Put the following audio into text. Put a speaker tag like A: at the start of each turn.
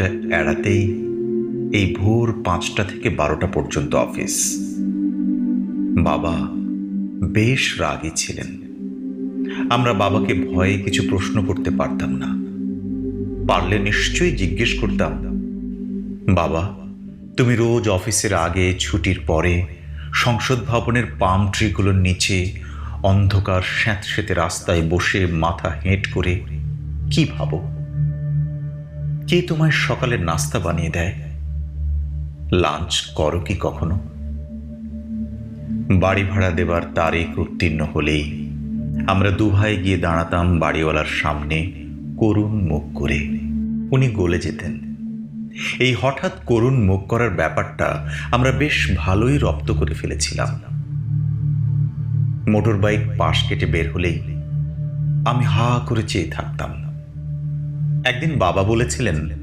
A: এড়াতেই এই ভোর ৫টা থেকে ১২টা পর্যন্ত অফিস। বাবা বেশ রাগী ছিলেন। আমরা বাবাকে ভয়ে কিছু প্রশ্ন করতে পারতাম না। পারলে নিশ্চয়ই জিজ্ঞেস করতাম, বাবা, তুমি রোজ অফিসের আগে, ছুটির পরে সংসদ ভবনের পাম ট্রিগুলোর নিচে অন্ধকার স্যাঁতসেঁতে রাস্তায় বসে মাথা হেঁট করে কি ভাবো? কে তোমায় সকালের নাস্তা বানিয়ে দেয়? লাঞ্চ করো কি কখনো? বাড়ি ভাড়া দেবার তারিখ উত্তীর্ণ হলেই আমরা দুভাই গিয়ে দাঁড়াতাম বাড়িওয়ালার সামনে করুণ মুখ করে। উনি গলে যেতেন। এই হঠাৎ করুণ মুখ করার ব্যাপারটা আমরা বেশ ভালোই রপ্ত করে ফেলেছিলাম। মোটর বাইক পাশ কেটে বের হলেই আমি হা করে চেয়ে থাকতাম। একদিন বাবা বলেছিলেন,